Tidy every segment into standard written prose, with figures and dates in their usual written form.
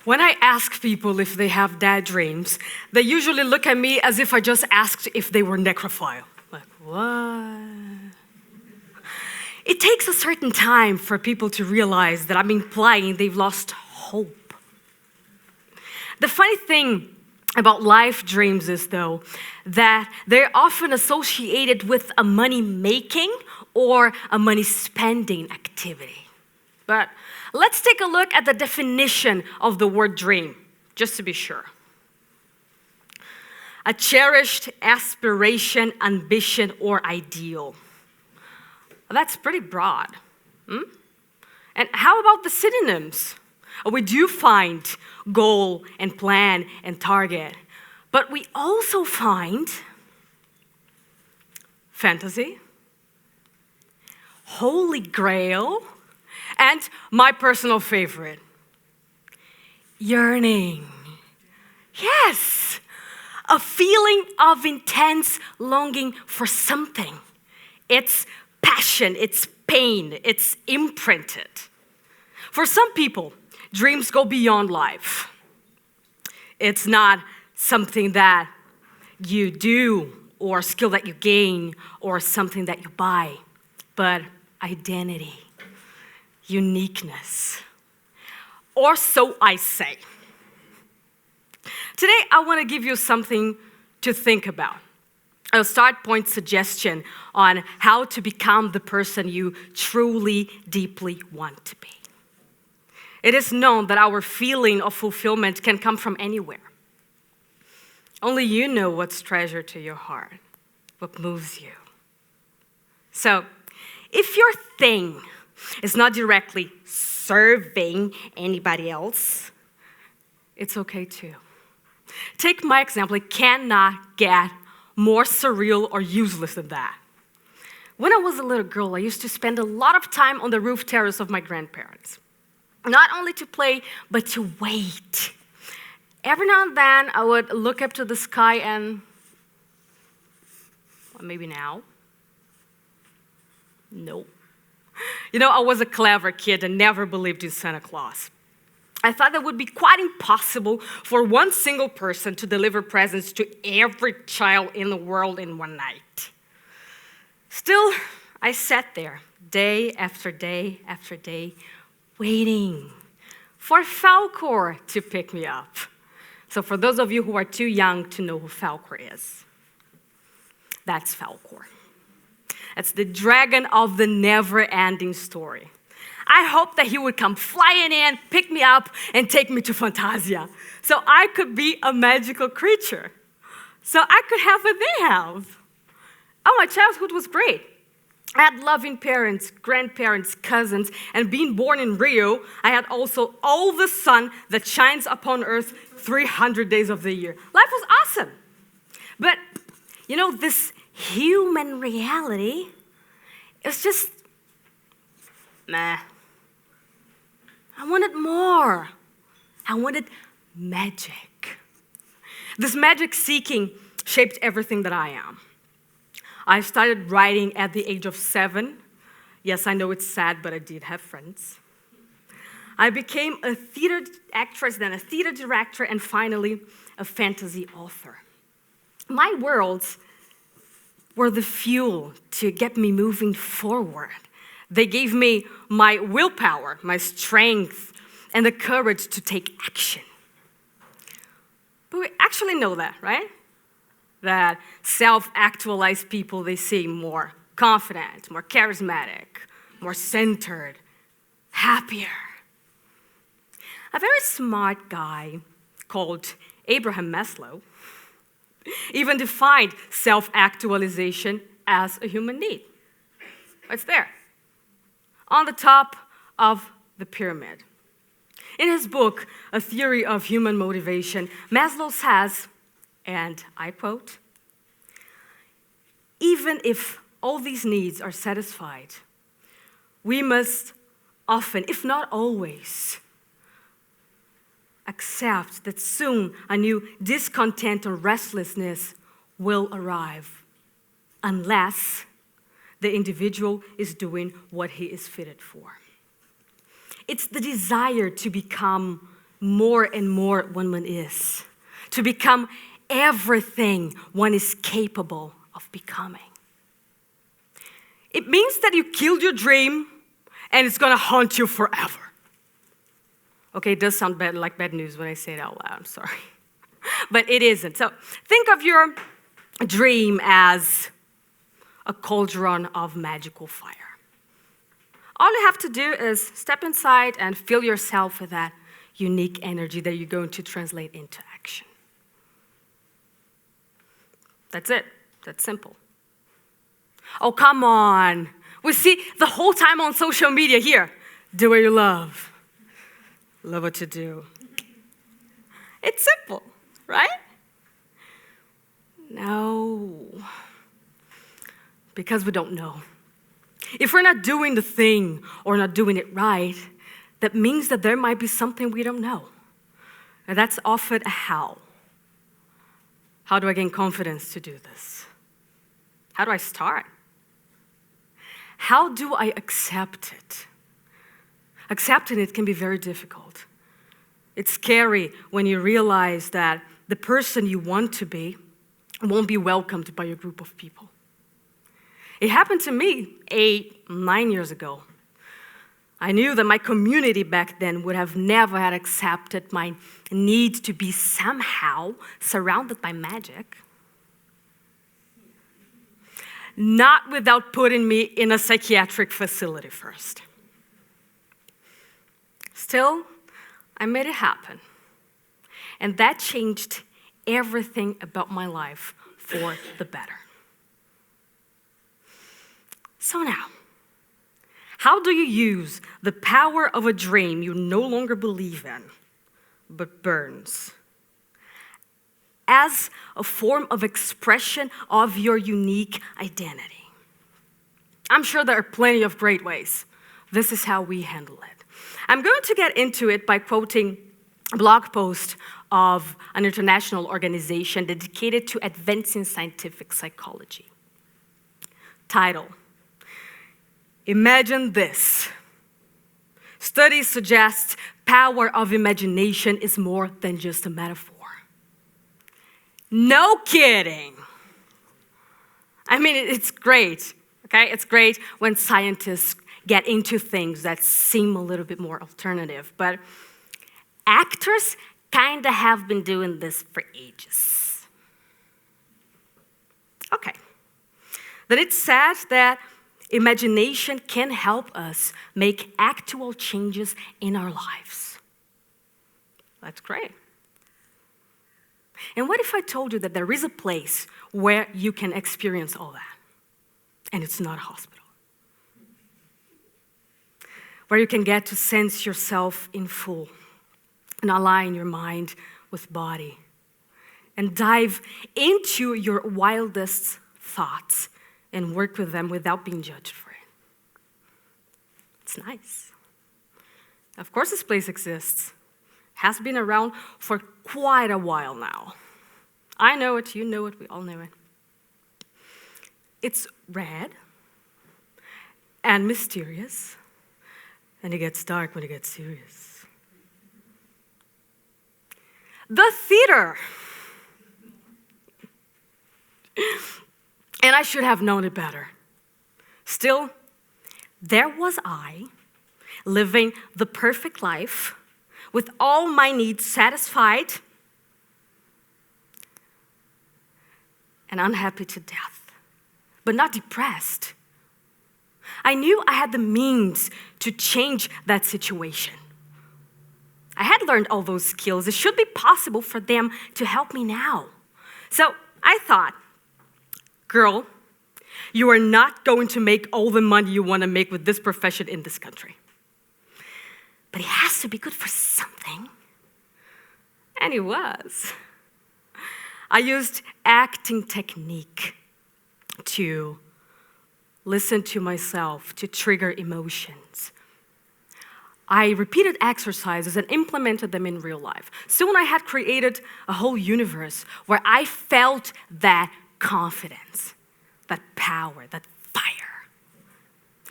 When I ask people if they have daydreams, they usually look at me as if I just asked if they were necrophile. Like, what? It takes a certain time for people to realize that I'm implying they've lost hope. The funny thing about life dreams is, though, that they're often associated with a money-making or a money-spending activity. But let's take a look at the definition of the word dream, just to be sure. A cherished aspiration, ambition, or ideal. That's pretty broad. And how about the synonyms? We do find goal and plan and target, but we also find fantasy, holy grail, and my personal favorite, yearning. Yes, a feeling of intense longing for something. It's passion, it's pain, it's imprinted. For some people, dreams go beyond life. It's not something that you do or a skill that you gain or something that you buy, but identity, uniqueness, or so I say. Today, I want to give you something to think about. A start point suggestion on how to become the person you truly, deeply want to be. It is known that our feeling of fulfillment can come from anywhere. Only you know what's treasure to your heart, what moves you. So, if your thing is not directly serving anybody else, it's okay too. Take my example. It cannot get more surreal or useless than that. When I was a little girl, I used to spend a lot of time on the roof terrace of my grandparents. Not only to play, but to wait. Every now and then, I would look up to the sky and, well, maybe now. No. You know, I was a clever kid and never believed in Santa Claus. I thought that would be quite impossible for one single person to deliver presents to every child in the world in one night. Still, I sat there day after day after day, waiting for Falkor to pick me up. So for those of you who are too young to know who Falkor is, that's Falkor. That's the dragon of the never-ending story. I hoped that he would come flying in, pick me up, and take me to Fantasia, so I could be a magical creature, so I could have what they have. Oh, my childhood was great. I had loving parents, grandparents, cousins, and being born in Rio, I had also all the sun that shines upon earth 300 days of the year. Life was awesome. But, you know, this human reality is just, meh. I wanted more. I wanted magic. This magic seeking shaped everything that I am. I started writing at the age of 7. Yes, I know it's sad, but I did have friends. I became a theater actress, then a theater director, and finally a fantasy author. My worlds were the fuel to get me moving forward. They gave me my willpower, my strength, and the courage to take action. But we actually know that, right? That self-actualized people, they seem more confident, more charismatic, more centered, happier. A very smart guy called Abraham Maslow even defined self-actualization as a human need. It's there, on the top of the pyramid. In his book, A Theory of Human Motivation, Maslow says, and I quote, "Even if all these needs are satisfied, we must often, if not always, accept that soon a new discontent or restlessness will arrive, unless the individual is doing what he is fitted for." It's the desire to become more and more one is, to become everything one is capable of becoming. It means that you killed your dream and it's gonna haunt you forever. Okay, it does sound like bad news when I say it out loud, I'm sorry. But it isn't. So think of your dream as a cauldron of magical fire. All you have to do is step inside and fill yourself with that unique energy that you're going to translate into action. That's it. That's simple. Oh, come on. We see the whole time on social media here. Do what you love. Love what you do. It's simple, right? No. Because we don't know. If we're not doing the thing or not doing it right, that means that there might be something we don't know. And that's often a how. How do I gain confidence to do this? How do I start? How do I accept it? Accepting it can be very difficult. It's scary when you realize that the person you want to be won't be welcomed by a group of people. It happened to me 9 years ago. I knew that my community back then would have never had accepted my need to be somehow surrounded by magic. Not without putting me in a psychiatric facility first. Still, I made it happen. And that changed everything about my life for the better. So now, how do you use the power of a dream you no longer believe in, but burns, as a form of expression of your unique identity? I'm sure there are plenty of great ways. This is how we handle it. I'm going to get into it by quoting a blog post of an international organization dedicated to advancing scientific psychology. Title: Imagine this. Studies suggest power of imagination is more than just a metaphor. No kidding. I mean, it's great, okay? It's great when scientists get into things that seem a little bit more alternative, but actors kind of have been doing this for ages. Okay. Then it's said that imagination can help us make actual changes in our lives. That's great. And what if I told you that there is a place where you can experience all that, and it's not a hospital? Where you can get to sense yourself in full and align your mind with body and dive into your wildest thoughts and work with them without being judged for it. It's nice. Of course, this place exists. It has been around for quite a while now. I know it, you know it, we all know it. It's red and mysterious, and it gets dark when it gets serious. The theater. And I should have known it better. Still, there was I, living the perfect life, with all my needs satisfied, and unhappy to death, but not depressed. I knew I had the means to change that situation. I had learned all those skills. It should be possible for them to help me now. So I thought, girl, you are not going to make all the money you want to make with this profession in this country. But it has to be good for something. And it was. I used acting technique to listen to myself, to trigger emotions. I repeated exercises and implemented them in real life. Soon I had created a whole universe where I felt that confidence, that power, that fire.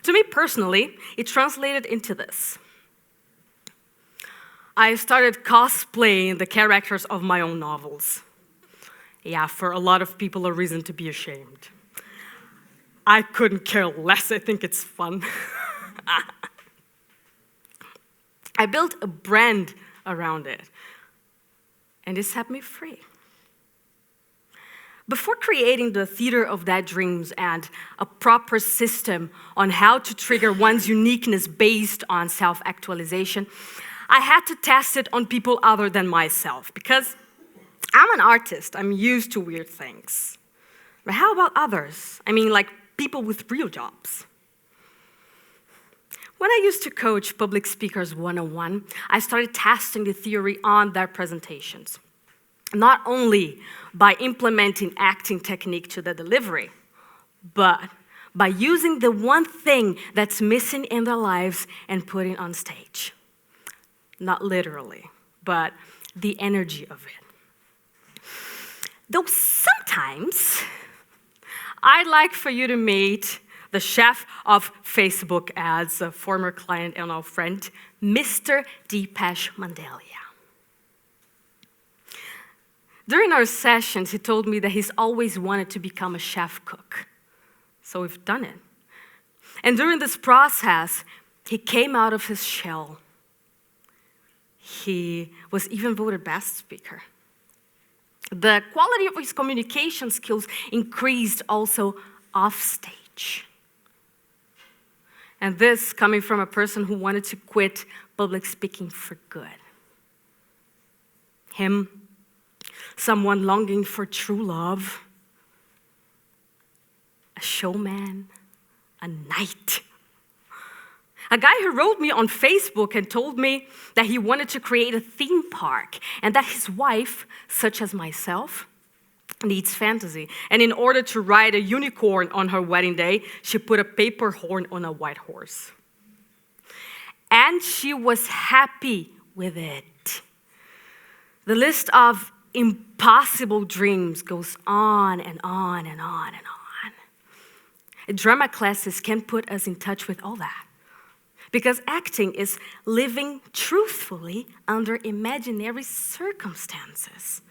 To me personally, it translated into this. I started cosplaying the characters of my own novels. Yeah, for a lot of people, a reason to be ashamed. I couldn't care less. I think it's fun. I built a brand around it, and it set me free. Before creating the Theater of Dead Dreams and a proper system on how to trigger one's uniqueness based on self-actualization, I had to test it on people other than myself, because I'm an artist. I'm used to weird things. But how about others? I mean, like people with real jobs. When I used to coach public speakers 101, I started testing the theory on their presentations. Not only by implementing acting technique to the delivery, but by using the one thing that's missing in their lives and putting on stage. Not literally, but the energy of it. Though sometimes, I'd like for you to meet the chef of Facebook ads, a former client and our friend, Mr. Deepesh Mandalia. During our sessions, he told me that he's always wanted to become a chef cook. So we've done it. And during this process, he came out of his shell. He was even voted best speaker. The quality of his communication skills increased also off stage. And this coming from a person who wanted to quit public speaking for good. Him, someone longing for true love, a showman, a knight. A guy who wrote me on Facebook and told me that he wanted to create a theme park and that his wife, such as myself, needs fantasy. And in order to ride a unicorn on her wedding day, she put a paper horn on a white horse. And she was happy with it. The list of impossible dreams goes on and on and on and on. Drama classes can put us in touch with all that. Because acting is living truthfully under imaginary circumstances.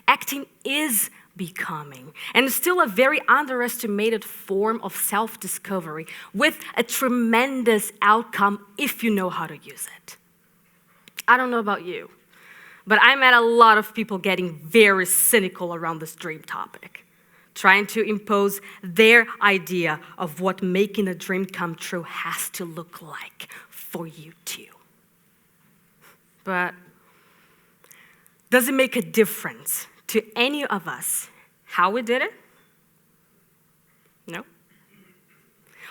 Acting is becoming, and still a very underestimated form of self-discovery with a tremendous outcome if you know how to use it. I don't know about you, but I met a lot of people getting very cynical around this dream topic, trying to impose their idea of what making a dream come true has to look like for you too. But does it make a difference to any of us how we did it? No.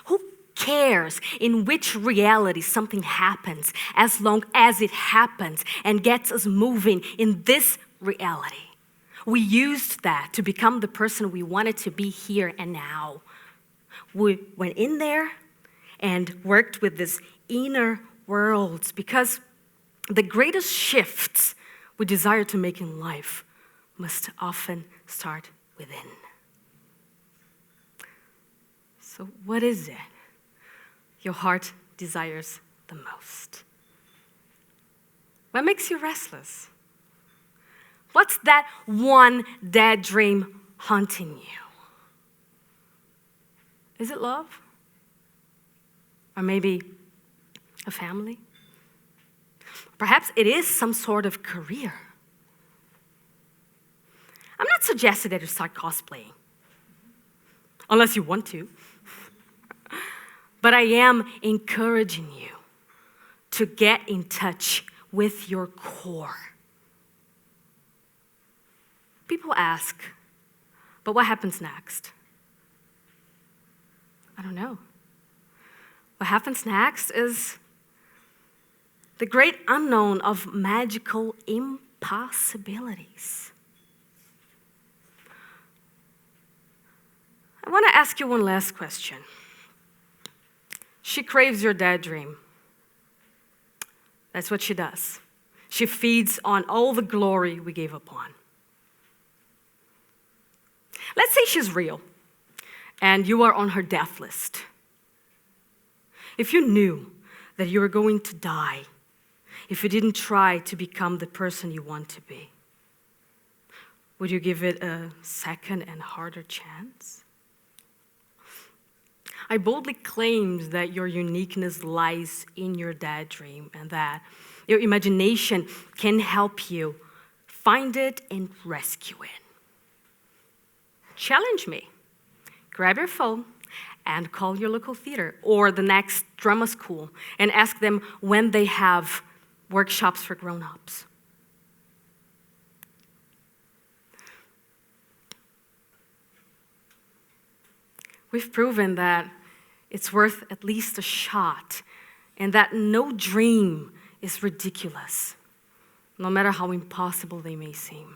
Who cares in which reality something happens as long as it happens and gets us moving in this reality? We used that to become the person we wanted to be here and now. We went in there and worked with these inner worlds because the greatest shifts we desire to make in life must often start within. So what is it your heart desires the most? What makes you restless? What's that one dead dream haunting you? Is it love? Or maybe a family? Perhaps it is some sort of career. I'm not suggesting that you start cosplaying, unless you want to. But I am encouraging you to get in touch with your core. People ask, but what happens next? I don't know. What happens next is the great unknown of magical impossibilities. I want to ask you one last question. She craves your dead dream. That's what she does. She feeds on all the glory we gave up on. Let's say she's real, and you are on her death list. If you knew that you were going to die, if you didn't try to become the person you want to be? Would you give it a second and harder chance? I boldly claim that your uniqueness lies in your daydream and that your imagination can help you find it and rescue it. Challenge me. Grab your phone and call your local theater or the next drama school and ask them when they have workshops for grown-ups. We've proven that it's worth at least a shot and that no dream is ridiculous, no matter how impossible they may seem.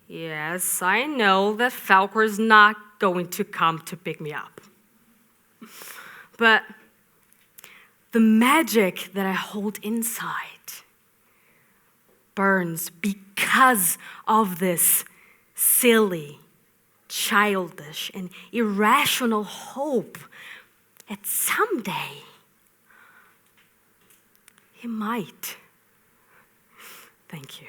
Yes, I know that Falcor's not going to come to pick me up. But the magic that I hold inside burns because of this silly, childish, and irrational hope that someday he might. Thank you.